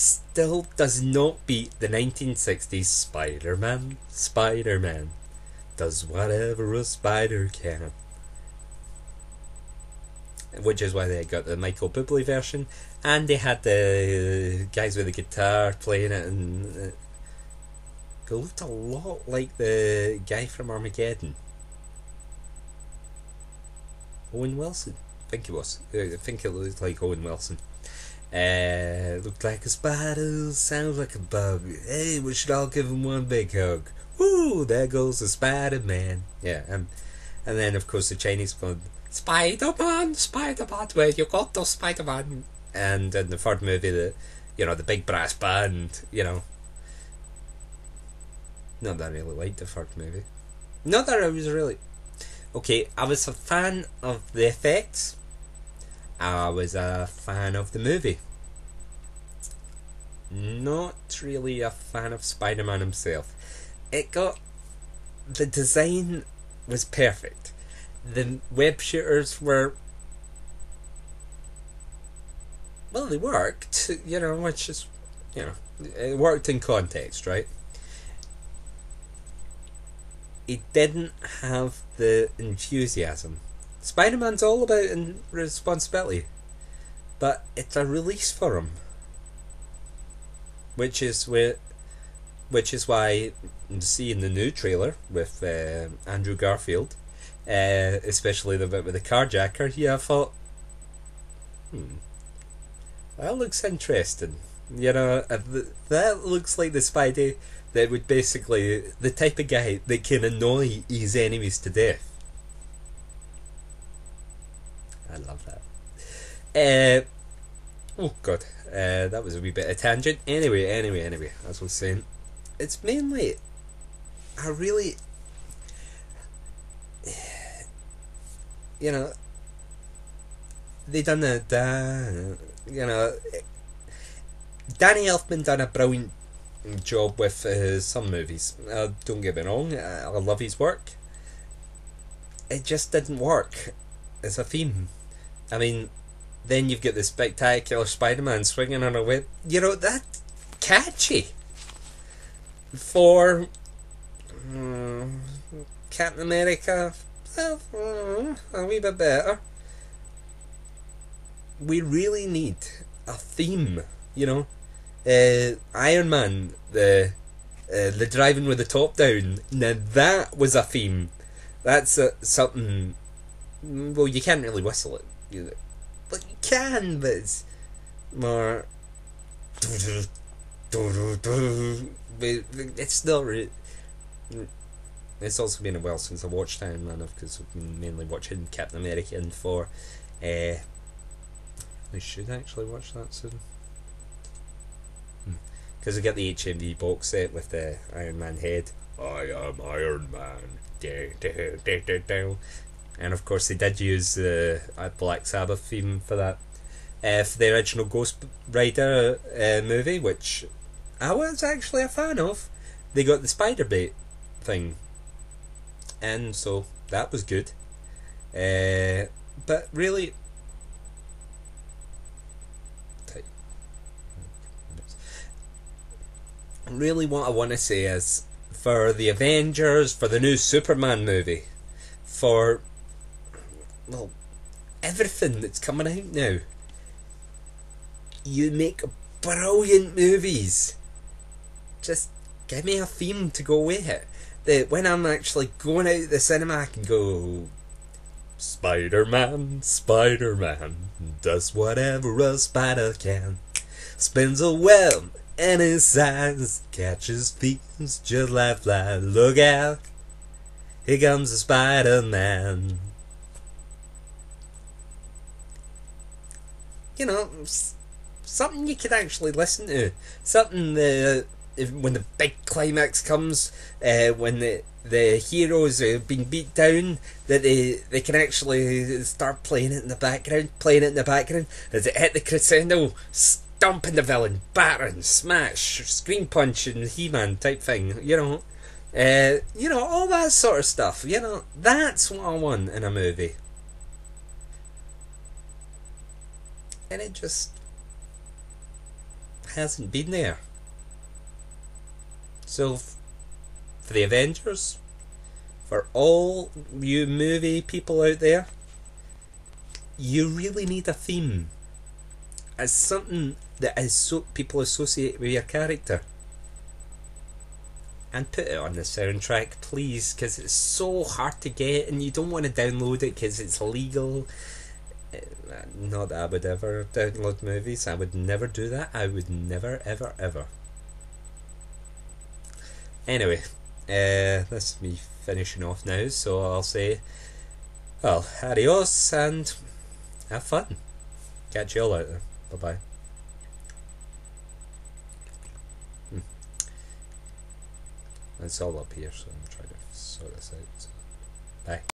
still does not beat the 1960s Spider-Man. Spider-Man does whatever a spider can. Which is why they got the Michael Bublé version, and they had the guys with the guitar playing it, and it looked a lot like the guy from Armageddon. Owen Wilson, I think it was. I think it looked like Owen Wilson. Looked like a spider, sounds like a bug. Hey, we should all give him one big hug. Woo! There goes the Spider-Man. Yeah, and then of course the Chinese going, Spider-Man, Spider-Man, where you got the Spider-Man? And in the third movie, the big brass band, Not that I really liked the third movie. Not that I was really... Okay, I was a fan of the effects. I was a fan of the movie. Not really a fan of Spider-Man himself. The design was perfect. The web shooters were... Well, they worked, which is, it worked in context, right? It didn't have the enthusiasm. Spider-Man's all about responsibility, but it's a release for him, which is why you see in the new trailer with Andrew Garfield, especially the bit with the carjacker. Yeah, I thought, that looks interesting. That looks like the Spidey that would basically the type of guy that can annoy his enemies to death. I love that. Oh god, that was a wee bit of tangent. Anyway, as I was saying, it's mainly, I really, they done Danny Elfman done a brilliant job with some movies. Don't get me wrong, I love his work. It just didn't work as a theme. I mean, then you've got the spectacular Spider-Man swinging on a web. That's catchy. For Captain America, a wee bit better. We really need a theme, Iron Man, the driving with the top down. Now that was a theme. That's something. Well, you can't really whistle it. But you can, but it's more. It's not really. It's also been a while since I watched Iron Man, because I've been mainly watching Captain America and Thor. I should actually watch that soon. Because I get the HMV box set with the Iron Man head. I am Iron Man. And of course they did use the Black Sabbath theme for that. For the original Ghost Rider movie, which I was actually a fan of, they got the spider bait thing. And so that was good. But really... Really what I want to say is, for the Avengers, for the new Superman movie, for everything that's coming out now, you make brilliant movies. Just give me a theme to go with it, that when I'm actually going out the cinema I can go, Spider-Man does whatever a spider can, spins a web in his eyes, catches thieves just like flies. Look out, here comes the Spider-Man. Something you could actually listen to. Something when the big climax comes, when the heroes have been beat down, that they can actually start playing it in the background, as it hit the crescendo, stomping the villain, battering, smash, screen punch, and He-Man type thing, all that sort of stuff, that's what I want in a movie. And it just hasn't been there. So, for the Avengers, for all you movie people out there, you really need a theme. As something that is so people associate with your character. And put it on the soundtrack, please, because it's so hard to get and you don't want to download it because it's illegal. Not that I would ever download movies. I would never do that. I would never, ever, ever. Anyway, this is me finishing off now, so I'll say, well, adios and have fun. Catch you all out there. Bye-bye. It's all up here, so I'm trying to sort this out. So, bye.